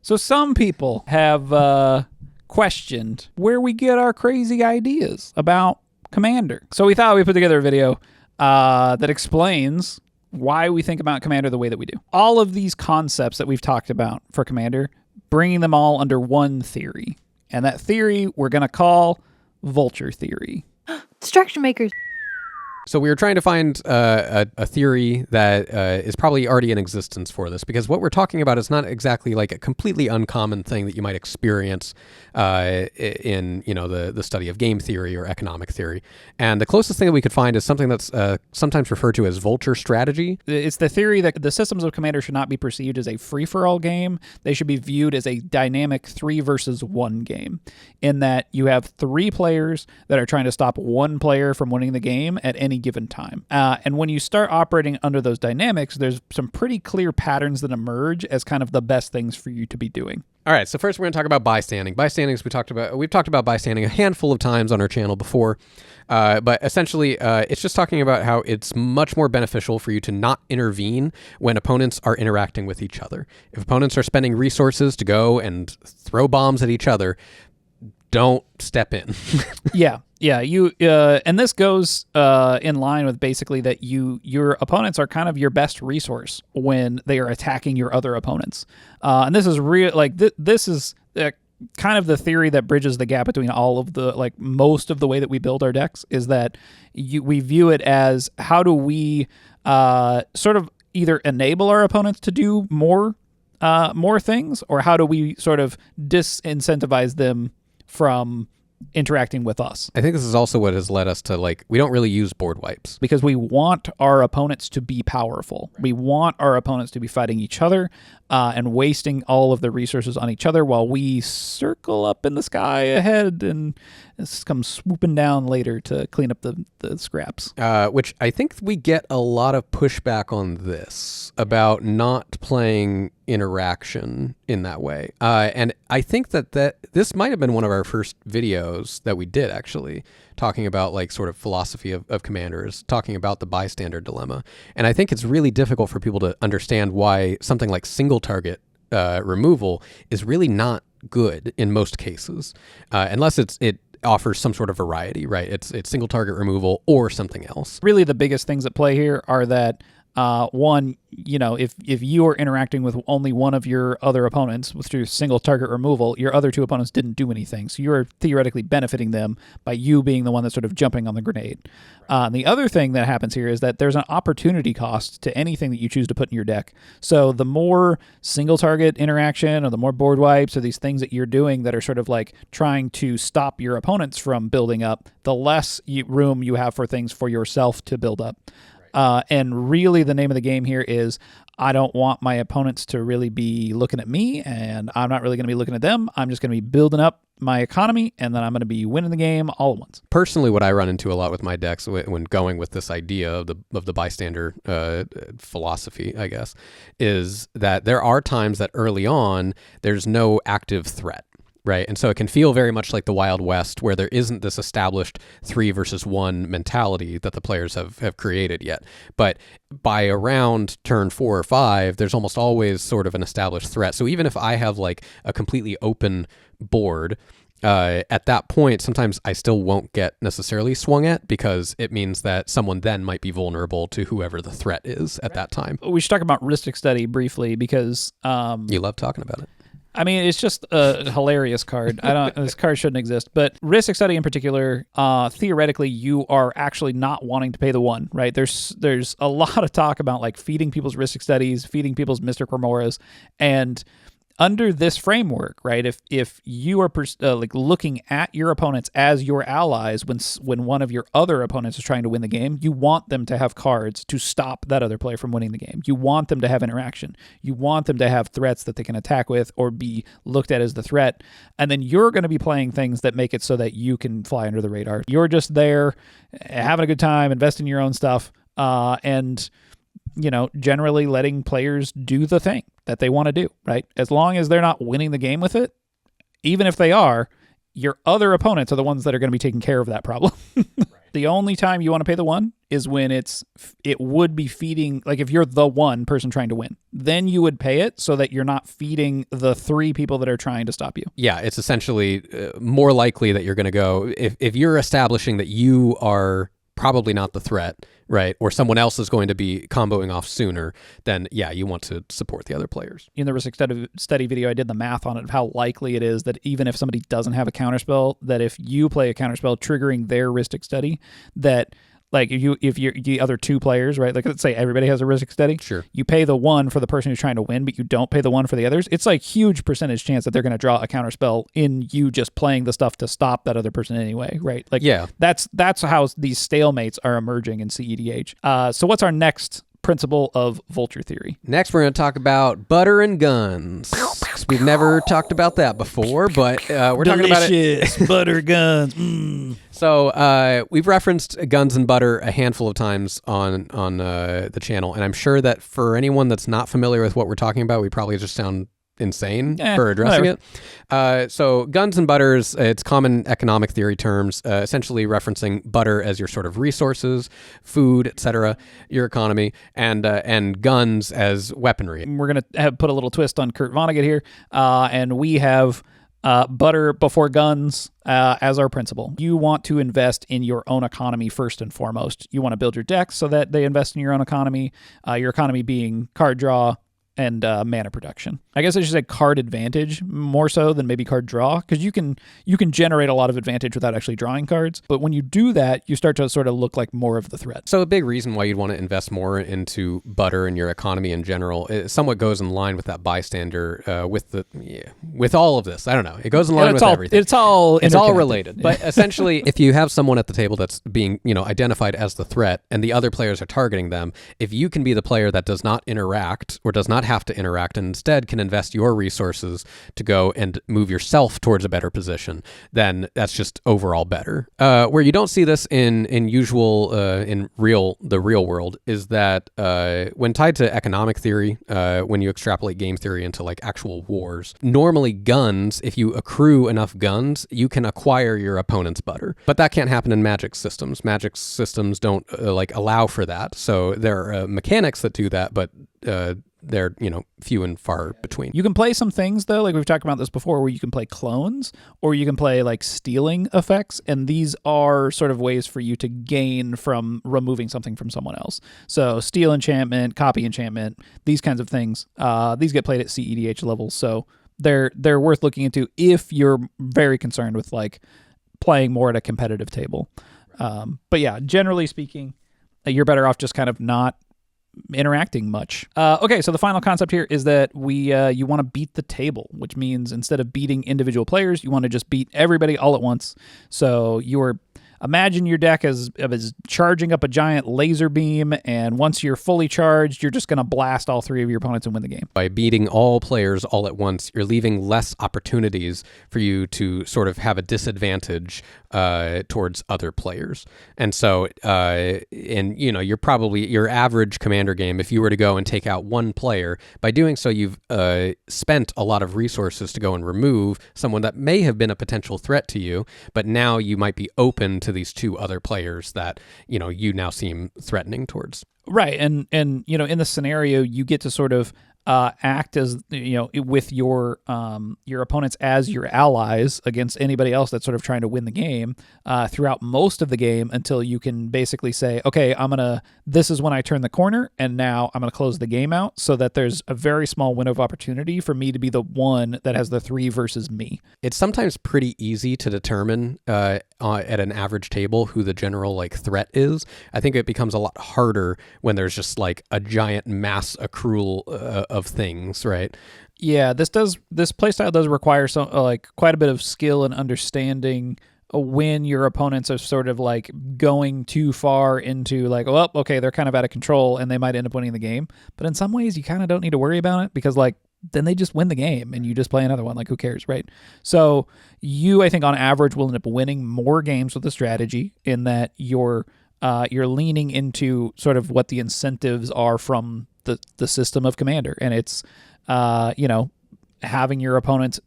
So some people have questioned where we get our crazy ideas about Commander. So we thought we'd put together a video that explains why we think about Commander the way that we do. All of these concepts that we've talked about for Commander, bringing them all under one theory. And that theory we're going to call Vulture theory. Distraction makers. So we were trying to find a theory that is probably already in existence for this, because what we're talking about is not exactly like a completely uncommon thing that you might experience in the study of game theory or economic theory. And the closest thing that we could find is something that's sometimes referred to as Vulture strategy. It's the theory that the systems of Commander should not be perceived as a free-for-all game. They should be viewed as a dynamic 3 versus 1 game, in that you have 3 players that are trying to stop 1 player from winning the game at any given time. And when you start operating under those dynamics, there's some pretty clear patterns that emerge as kind of the best things for you to be doing. All right, so first we're going to talk about bystanding. Bystanding, we've talked about bystanding a handful of times on our channel before, but essentially it's just talking about how it's much more beneficial for you to not intervene when opponents are interacting with each other. If opponents are spending resources to go and throw bombs at each other, don't step in. Yeah. You and this goes in line with basically that your opponents are kind of your best resource when they are attacking your other opponents. And this is real. Like this is kind of the theory that bridges the gap between all of the most of the way that we build our decks is that we view it as how do we sort of either enable our opponents to do more things, or how do we sort of disincentivize them from interacting with us. I think this is also what has led us to we don't really use board wipes. Because we want our opponents to be powerful. We want our opponents to be fighting each other and wasting all of the resources on each other while we circle up in the sky ahead and come swooping down later to clean up the scraps. Which I think we get a lot of pushback on this about not playing interaction in that way. And I think that this might have been one of our first videos that we did, actually, talking about sort of philosophy of commanders, talking about the bystander dilemma. And I think it's really difficult for people to understand why something like single target removal is really not good in most cases, unless it offers some sort of variety, right? It's single target removal or something else. Really, the biggest things at play here are that one, if you are interacting with only one of your other opponents through single target removal, your other 2 opponents didn't do anything. So you're theoretically benefiting them by you being the one that's sort of jumping on the grenade. The other thing that happens here is that there's an opportunity cost to anything that you choose to put in your deck. So the more single target interaction or the more board wipes or these things that you're doing that are sort of trying to stop your opponents from building up, the less room you have for things for yourself to build up. And really the name of the game here is I don't want my opponents to really be looking at me, and I'm not really going to be looking at them. I'm just going to be building up my economy, and then I'm going to be winning the game all at once. Personally, what I run into a lot with my decks when going with this idea of the bystander philosophy, I guess, is that there are times that early on there's no active threat. Right. And so it can feel very much like the Wild West, where there isn't this established 3 versus 1 mentality that the players have created yet. But by around turn 4 or 5, there's almost always sort of an established threat. So even if I have a completely open board, at that point, sometimes I still won't get necessarily swung at, because it means that someone then might be vulnerable to whoever the threat is at that time. We should talk about Rhystic Study briefly, because you love talking about it. I mean, it's just a hilarious card. This card shouldn't exist. But Rhystic Study in particular, theoretically, you are actually not wanting to pay the 1, right? There's a lot of talk about feeding people's Rhystic Studies, feeding people's Mystic Remoras, and under this framework, right? If you are looking at your opponents as your allies when one of your other opponents is trying to win the game, you want them to have cards to stop that other player from winning the game. You want them to have interaction. You want them to have threats that they can attack with or be looked at as the threat. And then you're going to be playing things that make it so that you can fly under the radar. You're just there having a good time, investing in your own stuff, and generally letting players do the thing that they want to do, right? As long as they're not winning the game with it, even if they are, your other opponents are the ones that are going to be taking care of that problem. The only time you want to pay the 1 is when it would be feeding, like if you're the one person trying to win, then you would pay it so that you're not feeding the 3 people that are trying to stop you. Yeah, it's essentially more likely that you're going to go, if you're establishing that you are probably not the threat, right, or someone else is going to be comboing off sooner, then yeah, you want to support the other players. In the Rhystic study video, I did the math on it of how likely it is that even if somebody doesn't have a counterspell, that if you play a counterspell triggering their Rhystic study, that like if you're the other 2 players, right? Like let's say everybody has a Rhystic study. Sure. You pay the 1 for the person who's trying to win, but you don't pay the 1 for the others. It's like huge percentage chance that they're going to draw a counterspell in you just playing the stuff to stop that other person anyway, right? Like yeah, that's how these stalemates are emerging in CEDH. So what's our next principle of Vulture theory? Next, we're going to talk about butter and guns. We've never talked about that before, but we're talking about it. Butter guns. So we've referenced guns and butter a handful of times on the channel, and I'm sure that for anyone that's not familiar with what we're talking about, we probably just sound insane for addressing it. So guns and butters, it's common economic theory terms, essentially referencing butter as your sort of resources, food, etc., your economy, and guns as weaponry. We're going to put a little twist on Kurt Vonnegut here, and we have butter before guns as our principle. You want to invest in your own economy first and foremost. You want to build your decks so that they invest in your own economy, your economy being card draw, and mana production. I guess I should say card advantage more so than maybe card draw, because you can generate a lot of advantage without actually drawing cards. But when you do that, you start to sort of look like more of the threat. So a big reason why you'd want to invest more into butter and your economy in general, it somewhat goes in line with that bystander, with all of this. I don't know. It goes in line with everything. It's all related. But essentially, if you have someone at the table that's being identified as the threat, and the other players are targeting them, if you can be the player that does not interact or does not have to interact and instead can invest your resources to go and move yourself towards a better position, then that's just overall better. Where you don't see this in the real world is that when tied to economic theory, when you extrapolate game theory into like actual wars, normally guns, if you accrue enough guns, you can acquire your opponent's butter. But that can't happen in Magic systems. Magic systems don't allow for that. So there are mechanics that do that, but they're few and far between. You can play some things though, like we've talked about this before, where you can play clones or you can play like stealing effects, and these are sort of ways for you to gain from removing something from someone else. So steal enchantment, copy enchantment, these kinds of things, these get played at CEDH levels, so they're worth looking into if you're very concerned with like playing more at a competitive table. But yeah, generally speaking, you're better off just kind of not interacting much. Okay, so the final concept here is that you want to beat the table, which means instead of beating individual players, you want to just beat everybody all at once. So imagine your deck as charging up a giant laser beam, and once you're fully charged, you're just going to blast all 3 of your opponents and win the game. By beating all players all at once, you're leaving less opportunities for you to sort of have a disadvantage towards other players. And so, you're probably, your average commander game, if you were to go and take out one player, by doing so, you've spent a lot of resources to go and remove someone that may have been a potential threat to you, but now you might be open to these 2 other players that you now seem threatening towards. Right, and in this scenario, you get to sort of act as with your opponents as your allies against anybody else that's sort of trying to win the game throughout most of the game, until you can basically say, okay, this is when I turn the corner, and now I'm gonna close the game out, so that there's a very small window of opportunity for me to be the one that has the 3 versus me. It's sometimes pretty easy to determine at an average table who the general threat is. I think it becomes a lot harder when there's just like a giant mass accrual of things, right? Yeah, this playstyle does require some quite a bit of skill and understanding when your opponents are sort of like going too far into okay, they're kind of out of control and they might end up winning the game. But in some ways, you kind of don't need to worry about it, because then they just win the game and you just play another one. Who cares, right? So you, I think, on average, will end up winning more games with the strategy, in that you're leaning into sort of what the incentives are from the system of Commander, and it's having your opponents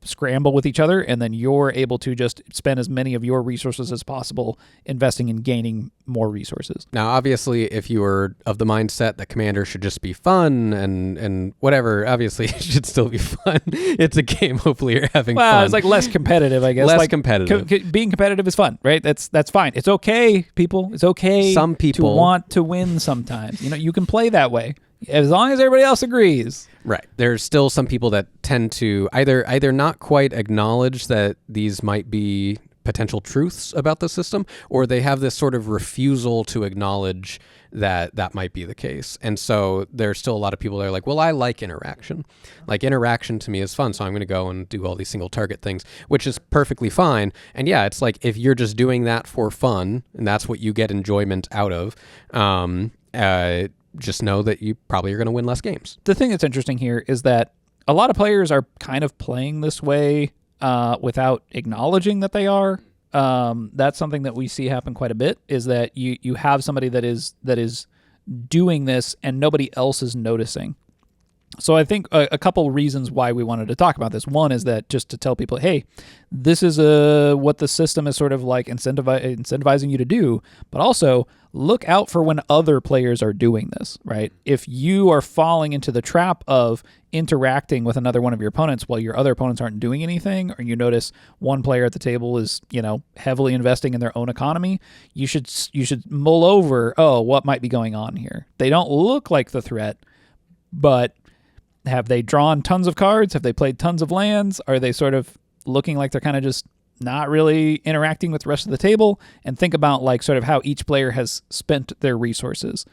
scramble with each other, and then you're able to just spend as many of your resources as possible investing in gaining more resources. Now, obviously, if you are of the mindset that Commander should just be fun and whatever, obviously it should still be fun. It's a game. Hopefully you're having fun. Well, it's like less competitive, I guess. Less like competitive. Being competitive is fun, right? That's fine. It's okay, people. It's okay Some people to want to win sometimes. You can play that way as long as everybody else agrees. Right. There's still some people that tend to either not quite acknowledge that these might be potential truths about the system, or they have this sort of refusal to acknowledge that might be the case. And so there's still a lot of people that are like, well, I like interaction. Like, interaction to me is fun, so I'm going to go and do all these single target things, which is perfectly fine. And yeah, it's like, if you're just doing that for fun and that's what you get enjoyment out of, just know that you probably are going to win less games. The thing that's interesting here is that a lot of players are kind of playing this way without acknowledging that they are. That's something that we see happen quite a bit, is that you have somebody that is doing this and nobody else is noticing. So I think a couple reasons why we wanted to talk about this. One is that just to tell people, hey, this is what the system is sort of like incentivizing you to do, but also look out for when other players are doing this, right? If you are falling into the trap of interacting with another one of your opponents while your other opponents aren't doing anything, or you notice one player at the table is, heavily investing in their own economy, you should mull over, what might be going on here? They don't look like the threat, but have they drawn tons of cards? Have they played tons of lands? Are they sort of looking like they're kind of just not really interacting with the rest of the table? And think about like sort of how each player has spent their resources.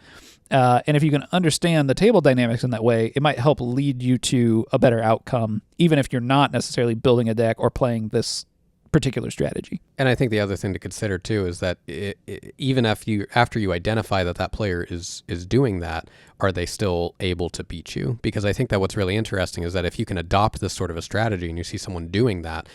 And if you can understand the table dynamics in that way, it might help lead you to a better outcome, even if you're not necessarily building a deck or playing this particular strategy. And I think the other thing to consider too is that even after you identify that player is doing that, are they still able to beat you? Because I think that what's really interesting is that if you can adopt this sort of a strategy and you see someone doing that,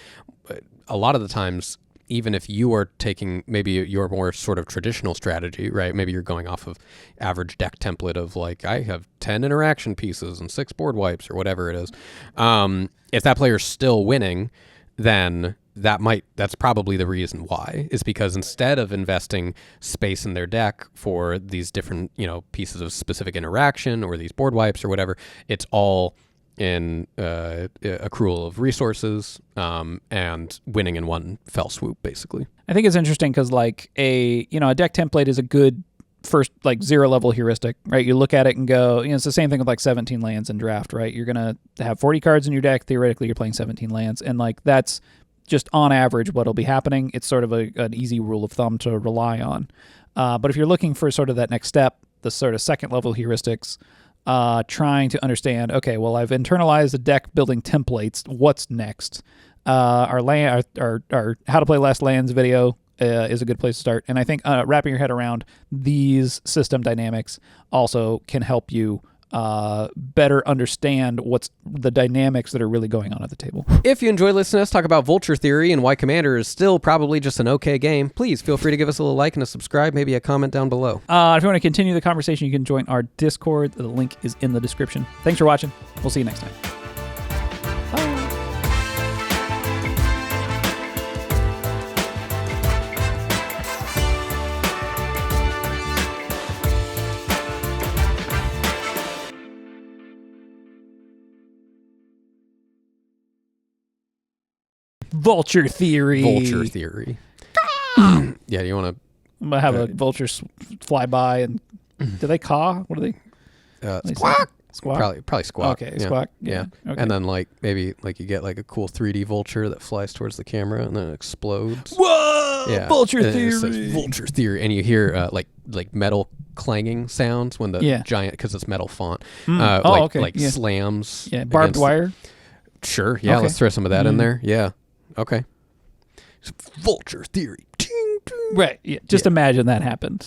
a lot of the times, even if you are taking maybe your more sort of traditional strategy, right? Maybe you're going off of average deck template of like, I have 10 interaction pieces and 6 board wipes or whatever it is. If that player's still winning, then that's probably the reason why, is because instead of investing space in their deck for these different, pieces of specific interaction or these board wipes or whatever, it's all in accrual of resources and winning in one fell swoop, basically. I think it's interesting because like a deck template is a good first like 0 level heuristic, right? You look at it and go, it's the same thing with like 17 lands in draft, right? You're going to have 40 cards in your deck. Theoretically, you're playing 17 lands. And like that's just on average what'll be happening. It's sort of an easy rule of thumb to rely on. But if you're looking for sort of that next step, the sort of second level heuristics, trying to understand, okay, well, I've internalized the deck building templates. What's next? Our How to Play Less Lands video is a good place to start. And I think wrapping your head around these system dynamics also can help you better understand what's the dynamics that are really going on at the table. If you enjoy listening to us talk about Vulture theory and why Commander is still probably just an okay game, please feel free to give us a little like and a subscribe, maybe a comment down below. If you want to continue the conversation, you can join our Discord. The link is in the description. Thanks for watching. We'll see you next time. Bye. Vulture theory. Vulture theory. Yeah, do you want to... I'm going to have a vulture fly by and... Do they caw? What do they... Squawk! Squawk? Probably squawk. Okay, yeah. squawk. Yeah. Okay. And then like maybe like you get like a cool 3D vulture that flies towards the camera and then it explodes. Whoa! Yeah. Vulture and theory! It says vulture theory. And you hear like metal clanging sounds when the giant, because it's metal font, okay. slams. Yeah, barbed wire? Sure. Yeah, okay. Let's throw some of that in there. Yeah. Okay. Vulture theory. Right. Yeah. Just imagine that happened.